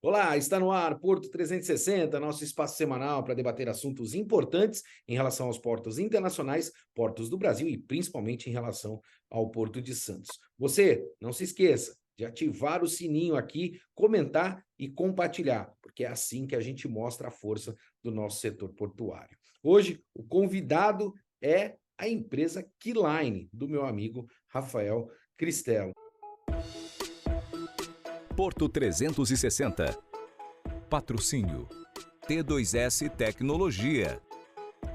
Olá, está no ar Porto 360, nosso espaço semanal para debater assuntos importantes em relação aos portos internacionais, portos do Brasil e principalmente em relação ao Porto de Santos. Você, não se esqueça de ativar o sininho aqui, comentar e compartilhar, porque é assim que a gente mostra a força do nosso setor portuário. Hoje, o convidado é a empresa Keyline, do meu amigo Rafael Cristelo. Porto 360. Patrocínio T2S Tecnologia.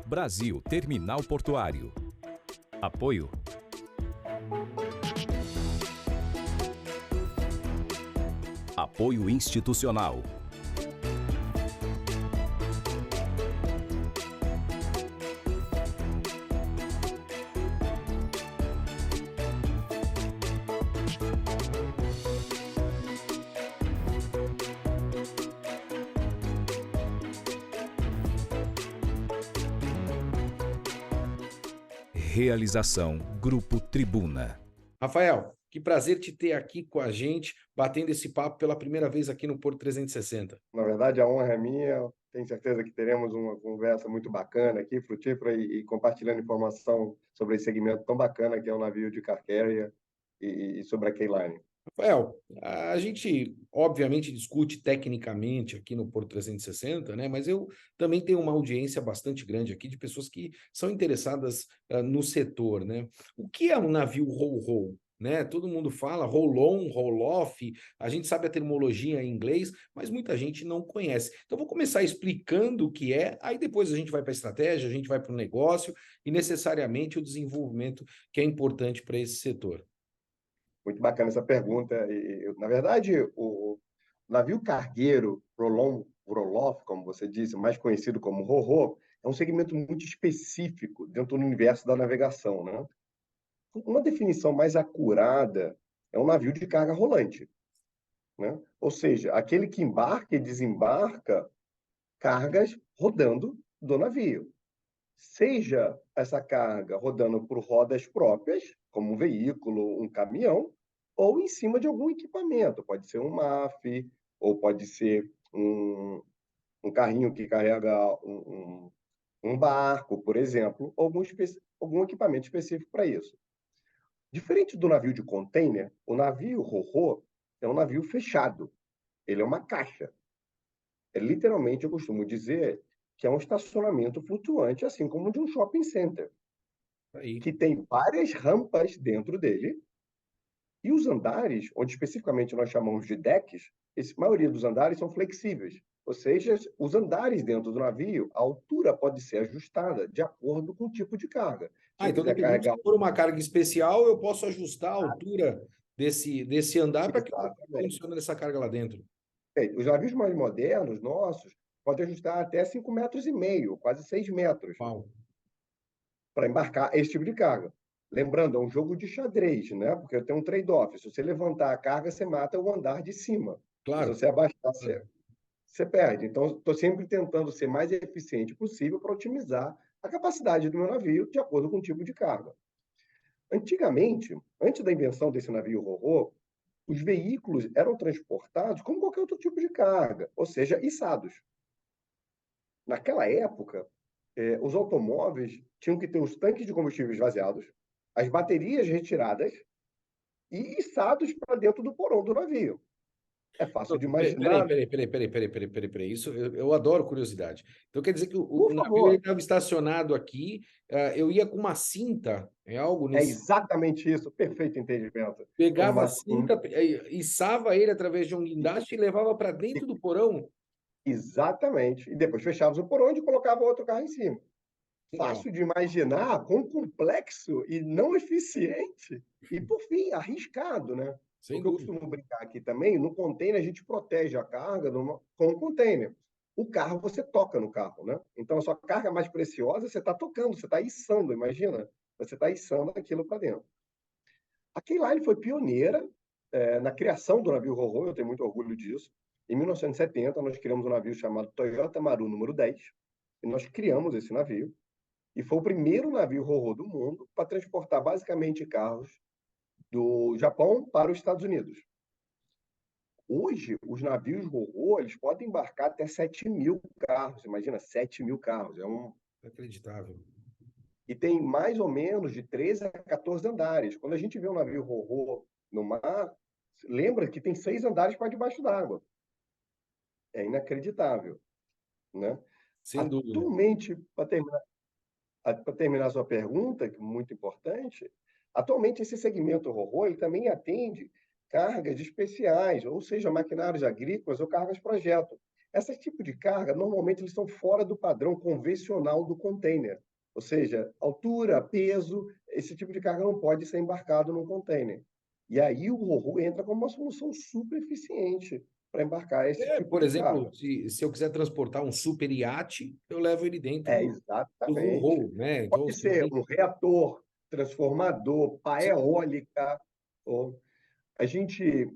Brasil Terminal Portuário. Apoio Apoio Institucional. Realização Grupo Tribuna. Rafael, que prazer te ter aqui com a gente, batendo esse papo pela primeira vez aqui no Porto 360. Na verdade, a honra é minha. Tenho certeza que teremos uma conversa muito bacana aqui, frutífera e compartilhando informação sobre esse segmento tão bacana que é o navio de car carrier e sobre a Keyline. Rafael, a gente obviamente discute tecnicamente aqui no Porto 360, né? Mas eu também tenho uma audiência bastante grande aqui de pessoas que são interessadas no setor, né? O que é um navio ro-ro? Né? Todo mundo fala roll-on, roll-off, a gente sabe a terminologia em inglês, mas muita gente não conhece. Então, vou começar explicando o que é, aí depois a gente vai para a estratégia, a gente vai para o negócio e necessariamente o desenvolvimento que é importante para esse setor. Muito bacana essa pergunta. Na verdade, o navio cargueiro roll-on, roll-off, como você disse, mais conhecido como ro-ro, é um segmento muito específico dentro do universo da navegação, né? Uma definição mais acurada é um navio de carga rolante, né? Ou seja, aquele que embarca e desembarca cargas rodando do navio. Seja essa carga rodando por rodas próprias, como um veículo, um caminhão, ou em cima de algum equipamento. Pode ser um MAF, ou pode ser um carrinho que carrega um barco, por exemplo, ou algum equipamento específico para isso. Diferente do navio de container, o navio ro-ro é um navio fechado. Ele é uma caixa. Literalmente, eu costumo dizer que é um estacionamento flutuante, assim como de um shopping center, Aí. que tem várias rampas dentro dele, e os andares, onde especificamente nós chamamos de decks, a maioria dos andares são flexíveis, ou seja, os andares dentro do navio, a altura pode ser ajustada de acordo com o tipo de carga. Se eu Então, quiser dependendo carregar... se for uma carga especial, eu posso ajustar a altura desse andar para que eu Exatamente. funcione essa carga lá dentro. Os navios mais modernos, nossos, podem ajustar até 5,5 metros, quase 6 metros, Uau. para embarcar esse tipo de carga. Lembrando, é um jogo de xadrez, né? Porque tem um trade-off. Se você levantar a carga, você mata o andar de cima. E se Claro. você abaixar, você perde. Então, estou sempre tentando ser mais eficiente possível para otimizar a capacidade do meu navio de acordo com o tipo de carga. Antigamente, antes da invenção desse navio ro-ro, os veículos eram transportados como qualquer outro tipo de carga, ou seja, içados. Naquela época, os automóveis tinham que ter os tanques de combustível esvaziados, as baterias retiradas e içados para dentro do porão do navio. É fácil de imaginar. Peraí. Isso, eu adoro curiosidade. Então, quer dizer que o Por navio favor. estava estacionado aqui, eu ia com uma cinta, é algo É nesse... exatamente isso, perfeito entendimento. Com Pegava a uma cinta, içava ele através de um guindaste e levava para dentro do porão. Exatamente. E depois fechava o porão e colocava outro carro em cima. Uau. Fácil de imaginar quão complexo e não eficiente e, por fim, arriscado, né? O Sem que eu dúvida. costumo brincar aqui também, no container a gente protege a carga com o container. O carro, você toca no carro, né? Então, a sua carga mais preciosa, você está tocando, você está içando, imagina? Você está içando aquilo para dentro. A Keyline foi pioneira na criação do navio ro-ro, eu tenho muito orgulho disso. Em 1970, nós criamos um navio chamado Toyota Maru número 10, e nós criamos esse navio, e foi o primeiro navio ro-ro do mundo para transportar basicamente carros do Japão para os Estados Unidos. Hoje, os navios ro-ro, eles podem embarcar até 7.000 carros. Imagina, 7.000 carros. Inacreditável. E tem mais ou menos de 13 a 14 andares. Quando a gente vê um navio ro-ro no mar, lembra que tem 6 andares para debaixo d'água. É inacreditável, né? Sem dúvida. Atualmente, para terminar a sua pergunta, que é muito importante, atualmente esse segmento ro-ro ele também atende cargas especiais, ou seja, maquinários agrícolas ou cargas projeto. Esse tipo de carga, normalmente, eles estão fora do padrão convencional do container. Ou seja, altura, peso, esse tipo de carga não pode ser embarcado num container. E aí o ro-ro entra como uma solução super eficiente para embarcar esse tipo Por de exemplo, carga. se eu quiser transportar um super iate, eu levo ele dentro do Exatamente. ro-ro, né? Então, Pode ser um reator, transformador, pá eólica. Ou... A gente,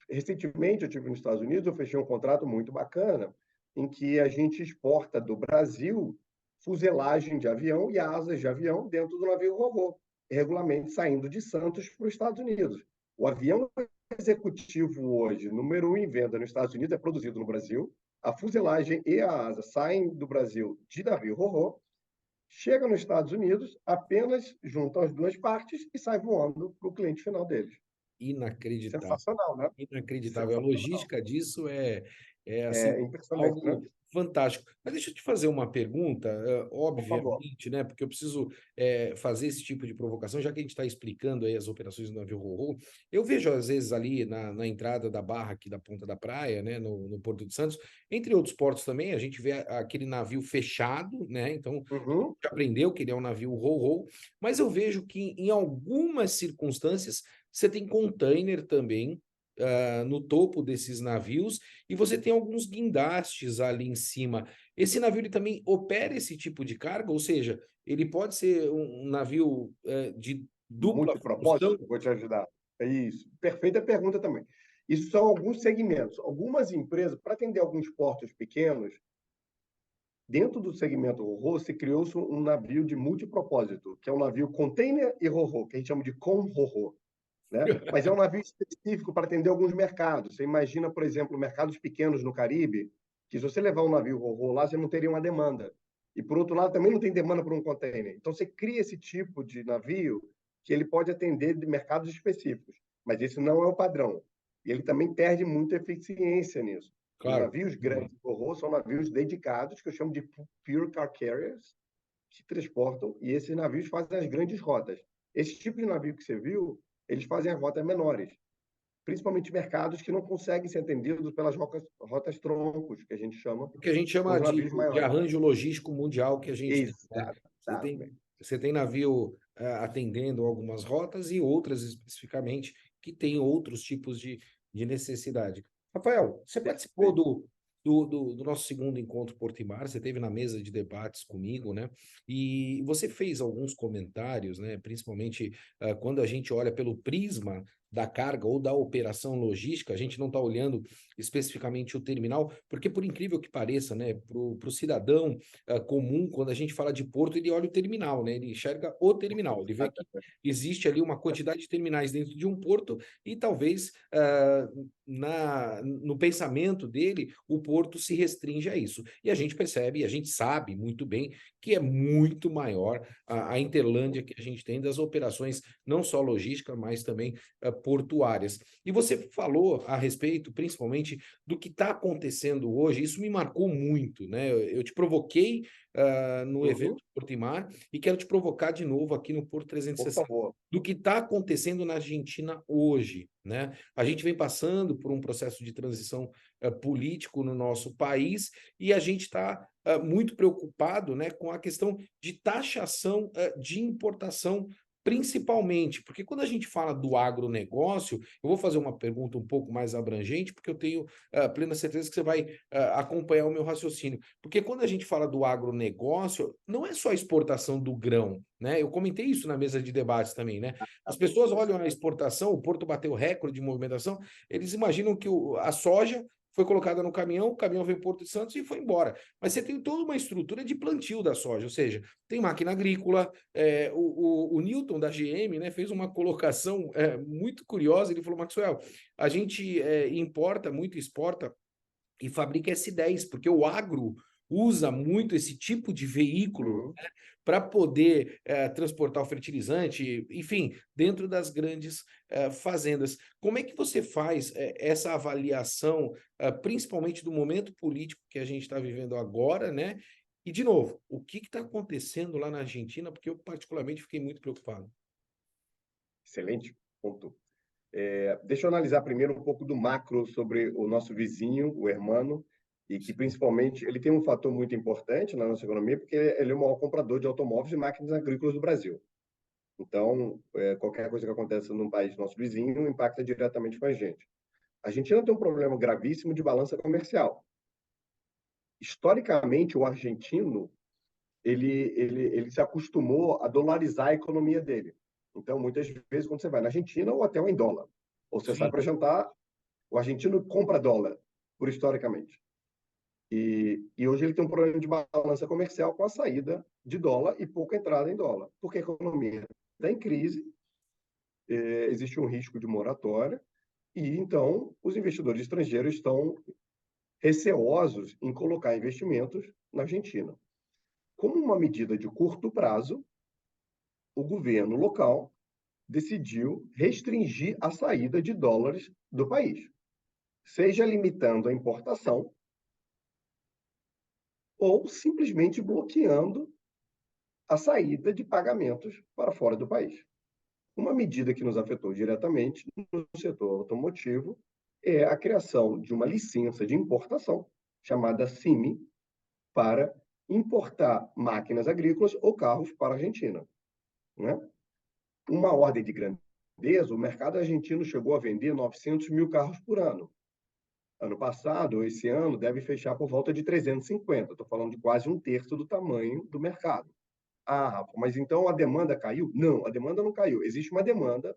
recentemente, eu estive nos Estados Unidos, eu fechei um contrato muito bacana, em que a gente exporta do Brasil fuselagem de avião e asas de avião dentro do navio ro-ro, regularmente saindo de Santos para os Estados Unidos. O avião executivo hoje, número 1 em venda nos Estados Unidos, é produzido no Brasil. A fuselagem e a asa saem do Brasil de navio ro-ro, chega nos Estados Unidos, apenas juntam as duas partes e sai voando para o cliente final deles. inacreditável. Sensacional, né? Inacreditável. A Sensacional. logística disso é assim, É impressionante, né? algo fantástico. Mas deixa eu te fazer uma pergunta, Por favor. obviamente, né? Porque eu preciso fazer esse tipo de provocação, já que a gente está explicando aí as operações do navio ro-ro. Eu vejo, às vezes, ali na entrada da barra aqui da Ponta da Praia, né? No Porto de Santos, entre outros portos também, a gente vê aquele navio fechado, né? Então, Uhum. já aprendeu que ele é um navio ro-ro, mas eu vejo que em algumas circunstâncias você tem container também no topo desses navios e você tem alguns guindastes ali em cima. Esse navio ele também opera esse tipo de carga, ou seja, ele pode ser um navio de dupla função. Multipropósito, vou te ajudar. É isso. Perfeita pergunta também. Isso são alguns segmentos. Algumas empresas, para atender alguns portos pequenos, dentro do segmento ro-ro, se criou-se um navio de multipropósito, que é um navio container e ro-ro, que a gente chama de com-ro-ro. Né? Mas é um navio específico para atender alguns mercados. Você imagina, por exemplo, mercados pequenos no Caribe, que se você levar um navio ro-ro lá, você não teria uma demanda. E, por outro lado, também não tem demanda por um container. Então, você cria esse tipo de navio que ele pode atender de mercados específicos. Mas esse não é o padrão. E ele também perde muita eficiência nisso. Os Claro. navios grandes ro-ro são navios dedicados, que eu chamo de pure car carriers, que transportam, e esses navios fazem as grandes rotas. Esse tipo de navio que você viu, eles fazem as rotas menores, principalmente mercados que não conseguem ser atendidos pelas rotas troncos, que a gente chama, O que a gente são chama os navios de maiores. arranjo logístico mundial que a gente tem, né? Exatamente. Você tem navio atendendo algumas rotas e outras especificamente que têm outros tipos de necessidade. Rafael, você participou Perfeito. do nosso segundo encontro Porto e Mar, você esteve na mesa de debates comigo, né? E você fez alguns comentários, né? Principalmente quando a gente olha pelo prisma da carga ou da operação logística, a gente não está olhando especificamente o terminal, porque por incrível que pareça, né, para o cidadão comum, quando a gente fala de porto, ele olha o terminal, né, ele enxerga o terminal, ele vê que existe ali uma quantidade de terminais dentro de um porto e talvez no pensamento dele o porto se restringe a isso. E a gente percebe, a gente sabe muito bem que é muito maior a Interlândia que a gente tem das operações não só logística, mas também portuárias. E você falou a respeito, principalmente, do que está acontecendo hoje. Isso me marcou muito, né? Eu te provoquei no evento Porto e Mar e quero te provocar de novo aqui no Porto Por 360 favor. do que está acontecendo na Argentina hoje, né? A gente vem passando por um processo de transição político no nosso país e a gente está muito preocupado, né, com a questão de taxação de importação, principalmente, porque quando a gente fala do agronegócio, eu vou fazer uma pergunta um pouco mais abrangente, porque eu tenho plena certeza que você vai acompanhar o meu raciocínio. Porque quando a gente fala do agronegócio, não é só a exportação do grão, né? Eu comentei isso na mesa de debates também, né? As pessoas olham a exportação, o Porto bateu recorde de movimentação, eles imaginam que a soja foi colocada no caminhão, o caminhão veio para Porto de Santos e foi embora. Mas você tem toda uma estrutura de plantio da soja, ou seja, tem máquina agrícola, o Newton da GM, né, fez uma colocação muito curiosa, ele falou, Maxwell, a gente importa muito, exporta e fabrica S10, porque o agro usa muito esse tipo de veículo, Uhum. né, para poder transportar o fertilizante, enfim, dentro das grandes fazendas. Como é que você faz essa avaliação, principalmente do momento político que a gente está vivendo agora, né? E, de novo, o que está acontecendo lá na Argentina? Porque eu, particularmente, fiquei muito preocupado. Excelente ponto. Deixa eu analisar primeiro um pouco do macro sobre o nosso vizinho, o hermano, e que principalmente ele tem um fator muito importante na nossa economia, porque ele é o maior comprador de automóveis e máquinas agrícolas do Brasil. Então, qualquer coisa que aconteça num país nosso vizinho impacta diretamente com a gente. A Argentina tem um problema gravíssimo de balança comercial. Historicamente, o argentino ele se acostumou a dolarizar a economia dele. Então, muitas vezes, quando você vai na Argentina, o hotel é em dólar. Ou você sai Sim. para jantar, o argentino compra dólar, por historicamente. E hoje ele tem um problema de balança comercial com a saída de dólar e pouca entrada em dólar, porque a economia está em crise, existe um risco de moratória, e então os investidores estrangeiros estão receosos em colocar investimentos na Argentina. Como uma medida de curto prazo, o governo local decidiu restringir a saída de dólares do país, seja limitando a importação ou simplesmente bloqueando a saída de pagamentos para fora do país. Uma medida que nos afetou diretamente no setor automotivo é a criação de uma licença de importação, chamada CIMI, para importar máquinas agrícolas ou carros para a Argentina, né? Uma ordem de grandeza, o mercado argentino chegou a vender 900 mil carros por ano. Ano passado, esse ano, deve fechar por volta de 350. Estou falando de quase um terço do tamanho do mercado. Ah, Rafa, mas então a demanda caiu? Não, a demanda não caiu. Existe uma demanda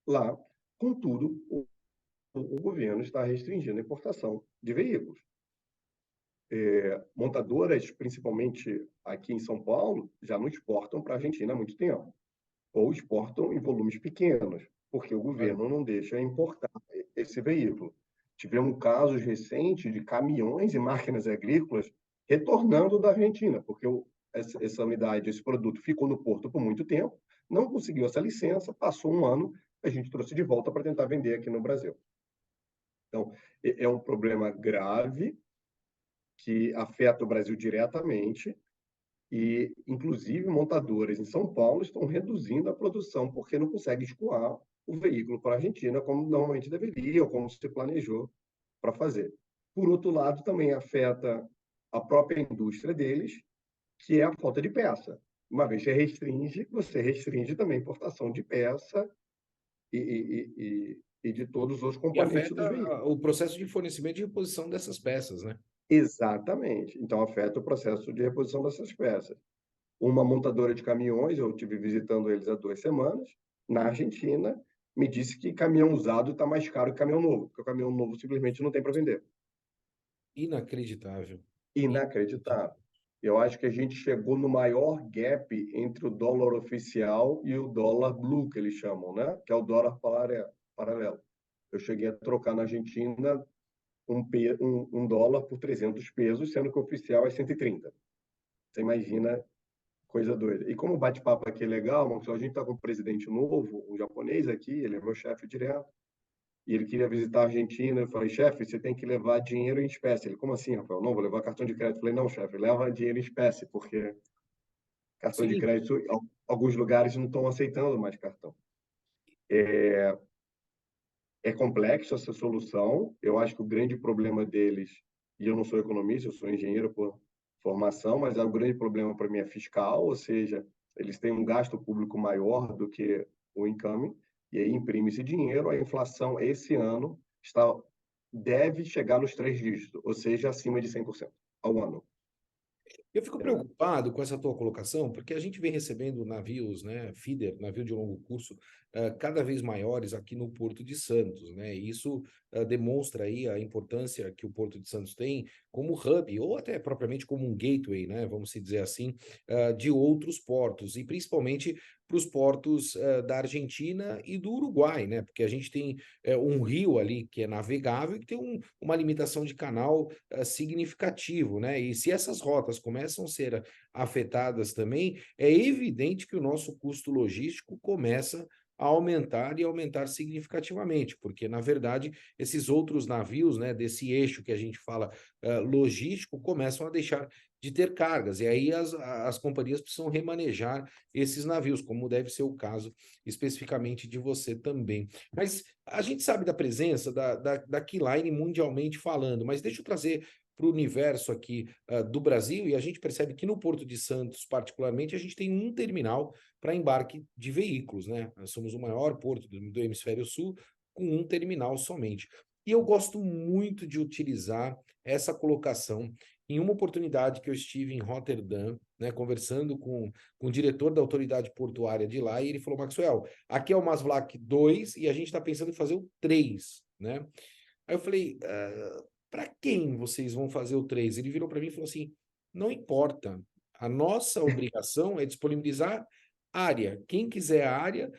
lá, contudo, o governo está restringindo a importação de veículos. Montadoras, principalmente aqui em São Paulo, já não exportam para a Argentina há muito tempo, ou exportam em volumes pequenos, porque o governo não deixa importar esse veículo. Tivemos casos recentes de caminhões e máquinas agrícolas retornando da Argentina, porque essa unidade, esse produto ficou no porto por muito tempo, não conseguiu essa licença, passou um ano, a gente trouxe de volta para tentar vender aqui no Brasil. Então, é um problema grave que afeta o Brasil diretamente e, inclusive, montadoras em São Paulo estão reduzindo a produção porque não conseguem escoar o veículo para a Argentina como normalmente deveria ou como se planejou para fazer. Por outro lado, também afeta a própria indústria deles, que é a falta de peça. Uma vez que você restringe também a importação de peça e de todos os E componentes dos veículos. afeta o processo de fornecimento e reposição dessas peças, né? Exatamente. Então, afeta o processo de reposição dessas peças. Uma montadora de caminhões, eu estive visitando eles há 2 semanas, na Argentina, me disse que caminhão usado está mais caro que caminhão novo, porque o caminhão novo simplesmente não tem para vender. Inacreditável. Inacreditável. Eu acho que a gente chegou no maior gap entre o dólar oficial e o dólar blue, que eles chamam, né? Que é o dólar paralelo. Eu cheguei a trocar na Argentina um dólar por 300 pesos, sendo que o oficial é 130. Você imagina, coisa doida. E como o bate-papo aqui é legal, a gente está com um presidente novo, um japonês aqui, ele é meu chefe direto, e ele queria visitar a Argentina. Eu falei, chefe, você tem que levar dinheiro em espécie. Ele, como assim, Rafael? Não, vou levar cartão de crédito. Eu falei, não, chefe, leva dinheiro em espécie, porque cartão de Sim, crédito, alguns lugares não estão aceitando mais cartão. É complexo essa solução. Eu acho que o grande problema deles, e eu não sou economista, eu sou engenheiro por formação, mas o grande problema para mim é fiscal, ou seja, eles têm um gasto público maior do que o income, e aí imprime esse dinheiro, a inflação esse ano deve chegar nos 3 dígitos, ou seja, acima de 100% ao ano. Eu fico preocupado com essa tua colocação, porque a gente vem recebendo navios, né, feeder, navio de longo curso, cada vez maiores aqui no Porto de Santos, né? E isso demonstra aí a importância que o Porto de Santos tem como hub, ou até propriamente como um gateway, né? Vamos se dizer assim, de outros portos, e principalmente para os portos da Argentina e do Uruguai, né? Porque a gente tem um rio ali que é navegável e que tem uma limitação de canal significativo, né? E se essas rotas começam a ser afetadas também, é evidente que o nosso custo logístico começa a aumentar e aumentar significativamente, porque, na verdade, esses outros navios, né, desse eixo que a gente fala logístico, começam a deixar de ter cargas, e aí as companhias precisam remanejar esses navios, como deve ser o caso especificamente de você também. Mas a gente sabe da presença da Keyline mundialmente falando, mas deixa eu trazer para o universo aqui do Brasil, e a gente percebe que no Porto de Santos, particularmente, a gente tem um terminal para embarque de veículos, né? Nós somos o maior porto do Hemisfério Sul com um terminal somente. E eu gosto muito de utilizar essa colocação em uma oportunidade que eu estive em Roterdã, né, conversando com o diretor da autoridade portuária de lá, e ele falou, Maxwell, aqui é o Maslach 2 e a gente está pensando em fazer o 3, né? Aí eu falei, para quem vocês vão fazer o 3? Ele virou para mim e falou assim, não importa, a nossa obrigação é disponibilizar área. Quem quiser a área,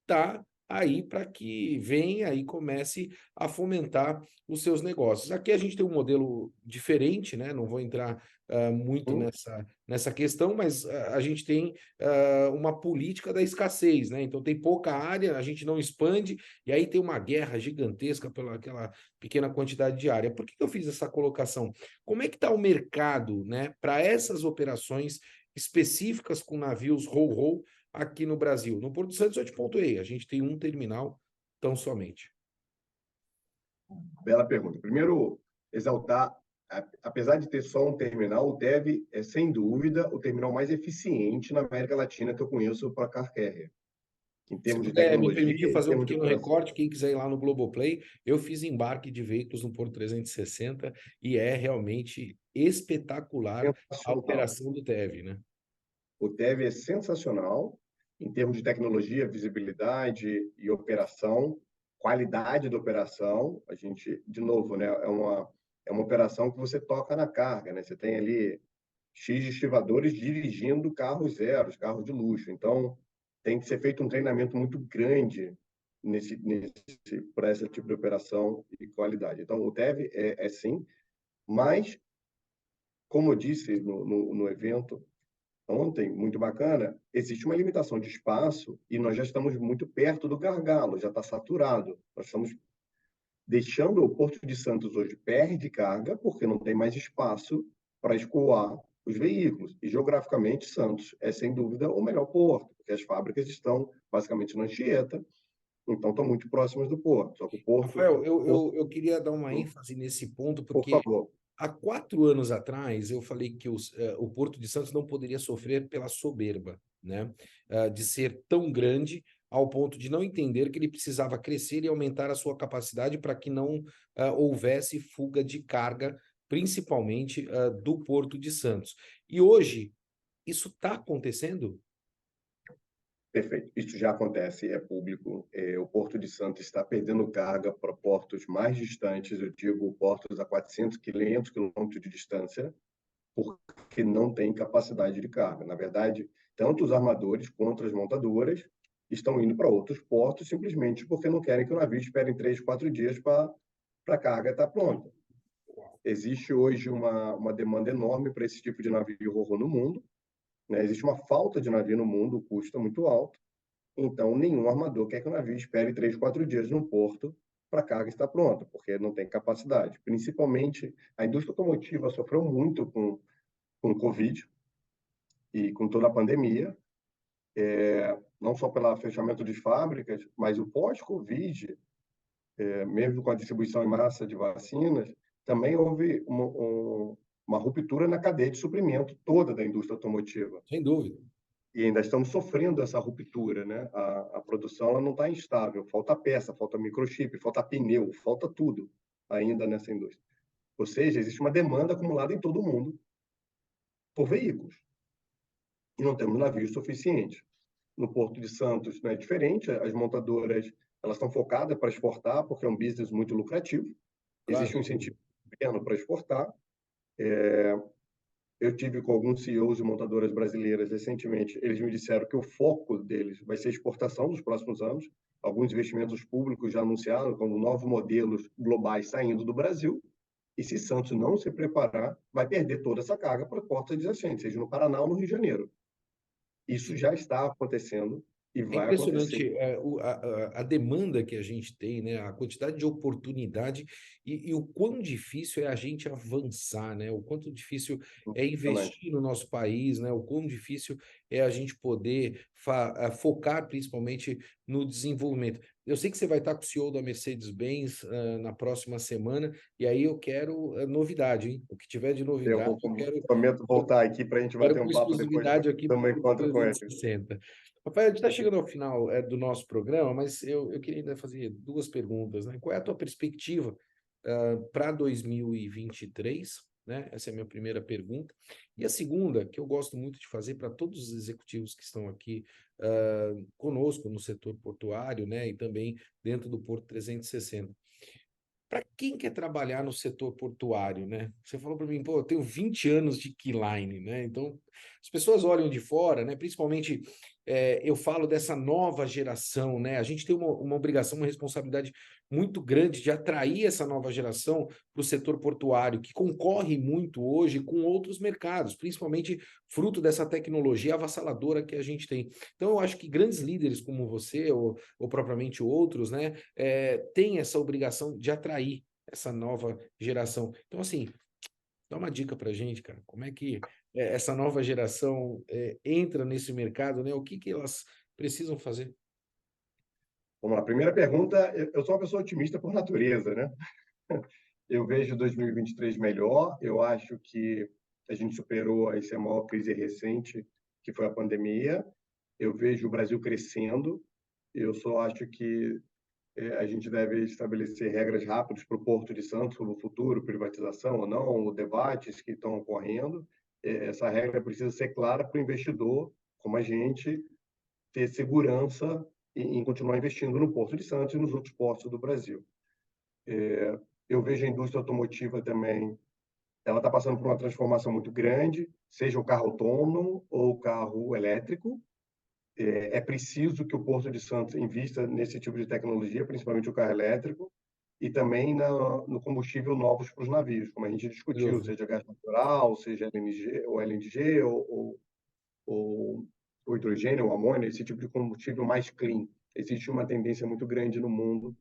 tá aí para que venha e comece a fomentar os seus negócios. Aqui a gente tem um modelo diferente, né? Não vou entrar muito nessa questão, mas a gente tem uma política da escassez, né? Então tem pouca área, a gente não expande, e aí tem uma guerra gigantesca pela aquela pequena quantidade de área. Por que eu fiz essa colocação? Como é que está o mercado, né, para essas operações específicas com navios ro-ro aqui no Brasil? No Porto Santos, eu te pontuei, a gente tem um terminal tão somente. Bela pergunta. Primeiro, exaltar, apesar de ter só um terminal, o TEV é, sem dúvida, o terminal mais eficiente na América Latina que eu conheço para car carrier, em Se termos de puder me tecnologia, permitir em fazer um termos de pequeno operação. recorte, quem quiser ir lá no Globoplay, eu fiz embarque de veículos no Porto 360 e é realmente espetacular a Sensacional. operação do TEV, né? O TEV é sensacional em termos de tecnologia, visibilidade e operação, qualidade da operação. A gente, de novo, né, é uma operação que você toca na carga, né? Você tem ali X estivadores dirigindo carros zeros, carros de luxo. Então, tem que ser feito um treinamento muito grande para esse tipo de operação e qualidade. Então, o TEV é sim, mas, como eu disse no evento ontem, muito bacana, existe uma limitação de espaço e nós já estamos muito perto do gargalo, já está saturado. Nós estamos deixando o Porto de Santos hoje perde carga porque não tem mais espaço para escoar os veículos. E geograficamente, Santos é sem dúvida o melhor porto, porque as fábricas estão basicamente na Anchieta, então estão muito próximas do porto. Só que o porto, Rafael, eu queria dar uma ênfase nesse ponto, por porque favor, há 4 anos atrás eu falei que o Porto de Santos não poderia sofrer pela soberba, né? De ser tão grande ao ponto de não entender que ele precisava crescer e aumentar a sua capacidade para que não houvesse fuga de carga, principalmente do Porto de Santos. E hoje, isso está acontecendo? perfeito. Isso já acontece, é público. O Porto de Santos está perdendo carga para portos mais distantes, eu digo portos a 400, 500 quilômetros de distância, porque não tem capacidade de carga. Na verdade, tanto os armadores quanto as montadoras estão indo para outros portos simplesmente porque não querem que o navio espere 3, 4 dias para a carga estar pronta. Existe hoje uma demanda enorme para esse tipo de navio ro-ro no mundo, né? Existe uma falta de navio no mundo, o custo é muito alto, então nenhum armador quer que o navio espere 3, 4 dias no porto para a carga estar pronta, porque não tem capacidade. Principalmente, a indústria automotiva sofreu muito com o Covid e com toda a pandemia, não só pelo fechamento de fábricas, mas o pós-Covid, mesmo com a distribuição em massa de vacinas, também houve uma ruptura na cadeia de suprimento toda da indústria automotiva. Sem dúvida. E ainda estamos sofrendo essa ruptura, né? A produção ela não está instável, falta peça, falta microchip, falta pneu, falta tudo ainda nessa indústria. Ou seja, existe uma demanda acumulada em todo o mundo por veículos. E não temos navios suficientes. No Porto de Santos não é diferente, as montadoras elas estão focadas para exportar, porque é um business muito lucrativo, existe Claro. um incentivo pequeno para exportar. Eu tive com alguns CEOs de montadoras brasileiras recentemente, eles me disseram que o foco deles vai ser exportação nos próximos anos, alguns investimentos públicos já anunciaram como novos modelos globais saindo do Brasil, e se Santos não se preparar, vai perder toda essa carga para a porta adjacente, seja no Paraná ou no Rio de Janeiro. Isso já está acontecendo e É vai acontecer. impressionante a demanda que a gente tem, né? A quantidade de oportunidade e o quão difícil é a gente avançar, né? O quanto difícil é Impressionante. investir no nosso país, né? O quão difícil é a gente poder focar principalmente no desenvolvimento. Eu sei que você vai estar com o CEO da Mercedes-Benz na próxima semana, e aí eu quero novidade, hein? O que tiver de Eu novidade, vou, eu quero, prometo voltar aqui para a gente quero bater com um papo depois exclusividade aqui do para meu o encontro com ele. 360. Rafael, a gente está chegando ao final do nosso programa, mas eu queria ainda fazer duas perguntas, né? Qual é a tua perspectiva para 2023? Né? Essa é a minha primeira pergunta. E a segunda, que eu gosto muito de fazer para todos os executivos que estão aqui conosco no setor portuário, né? E também dentro do Porto 360. Para quem quer trabalhar no setor portuário, né? Você falou para mim, pô, eu tenho 20 anos de keyline, né? Então, as pessoas olham de fora, né? Principalmente, eu falo dessa nova geração, né? A gente tem uma obrigação, uma responsabilidade muito grande de atrair essa nova geração para o setor portuário, que concorre muito hoje com outros mercados, principalmente fruto dessa tecnologia avassaladora que a gente tem. Então, eu acho que grandes líderes como você, ou propriamente outros, né? Tem essa obrigação de atrair essa nova geração. Então, assim, dá uma dica para a gente, cara. Como é que essa nova geração entra nesse mercado, né? O que elas precisam fazer? Vamos lá. Primeira pergunta, eu sou uma pessoa otimista por natureza, né? Eu vejo 2023 melhor. Eu acho que a gente superou essa maior crise recente, que foi a pandemia. Eu vejo o Brasil crescendo. Eu só acho que a gente deve estabelecer regras rápidas para o Porto de Santos no futuro, privatização ou não, debates que estão ocorrendo. Essa regra precisa ser clara para o investidor, como a gente, ter segurança em continuar investindo no Porto de Santos e nos outros portos do Brasil. Eu vejo a indústria automotiva também, ela está passando por uma transformação muito grande, seja o carro autônomo ou o carro elétrico. É preciso que o Porto de Santos invista nesse tipo de tecnologia, principalmente o carro elétrico, e também no combustível novos para os navios, como a gente discutiu, Hidrogênio. seja gás natural, seja LNG, ou LNG, ou hidrogênio, ou amônia, esse tipo de combustível mais clean. Existe uma tendência muito grande no mundo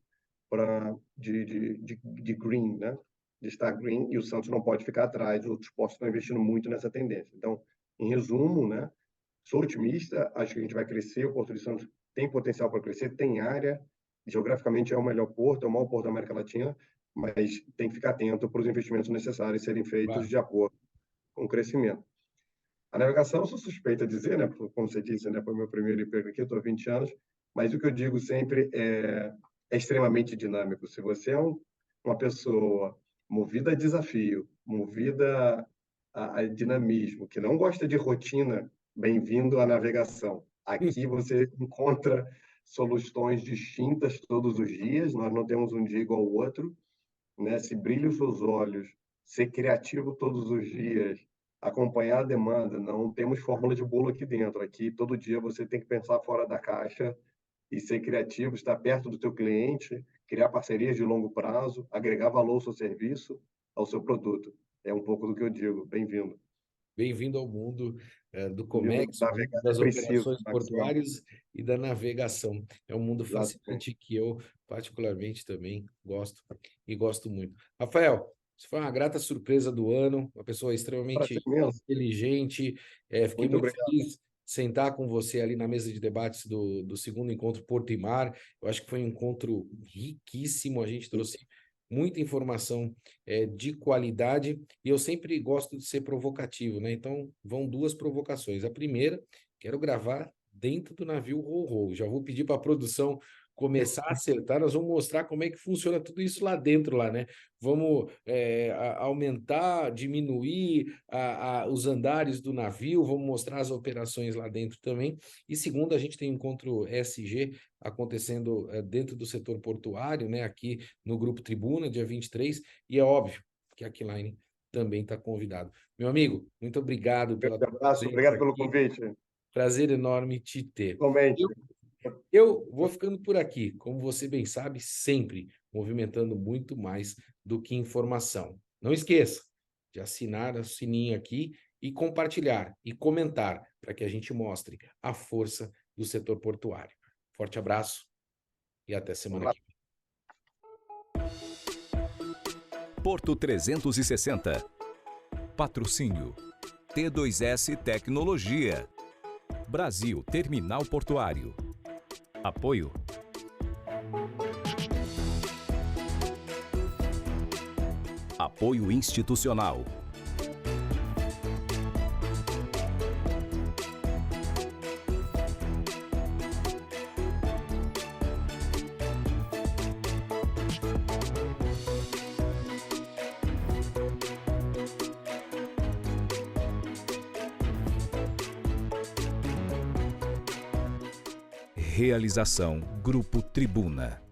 de green, né? De estar green, e o Santos não pode ficar atrás, os outros postos estão investindo muito nessa tendência. Então, em resumo, né? Sou otimista, acho que a gente vai crescer, o Porto de Santos tem potencial para crescer, tem área, geograficamente é o melhor porto, é o maior porto da América Latina, mas tem que ficar atento para os investimentos necessários serem feitos Claro. de acordo com o crescimento. A navegação, eu sou suspeita a dizer, né? Como você disse, né? Foi meu primeiro emprego aqui, estou há 20 anos, mas o que eu digo sempre é extremamente dinâmico. Se você é uma pessoa movida a desafio, movida a dinamismo, que não gosta de rotina, bem-vindo à navegação. Aqui você encontra soluções distintas todos os dias, nós não temos um dia igual ao outro, né? Se brilha os seus olhos, ser criativo todos os dias, acompanhar a demanda, não temos fórmula de bolo aqui dentro. Aqui, todo dia, você tem que pensar fora da caixa e ser criativo, estar perto do teu cliente, criar parcerias de longo prazo, agregar valor ao seu serviço, ao seu produto. É um pouco do que eu digo. Bem-vindo. Bem-vindo ao mundo do Nível comércio, mundo navegar é das preciso, operações Maxwell. portuárias e da navegação. É um mundo Exatamente. fascinante que eu, particularmente, também gosto e gosto muito. Rafael, isso foi uma grata surpresa do ano, uma pessoa Prazer extremamente imenso. inteligente. Fiquei Muito muito obrigado. feliz de sentar com você ali na mesa de debates do segundo encontro Porto e Mar. Eu acho que foi um encontro riquíssimo. A gente trouxe muita informação de qualidade, e eu sempre gosto de ser provocativo, né? Então, vão duas provocações. A primeira, quero gravar dentro do navio Ro-Ro. Já vou pedir para a produção começar a acertar, nós vamos mostrar como é que funciona tudo isso lá dentro, lá, né? Vamos aumentar, diminuir os andares do navio, vamos mostrar as operações lá dentro também. E segundo, a gente tem um encontro ESG acontecendo dentro do setor portuário, né? Aqui no Grupo Tribuna, dia 23, e é óbvio que a Aquiline também está convidado. Meu amigo, muito obrigado pela tua Abraço, presença obrigado pelo aqui. convite. Prazer enorme te ter. Igualmente. Eu vou ficando por aqui, como você bem sabe, sempre movimentando muito mais do que informação. Não esqueça de assinar o sininho aqui e compartilhar e comentar para que a gente mostre a força do setor portuário. Forte abraço e até semana que vem. Porto 360. Patrocínio T2S Tecnologia. Brasil Terminal Portuário. Apoio Apoio institucional. Realização Grupo Tribuna.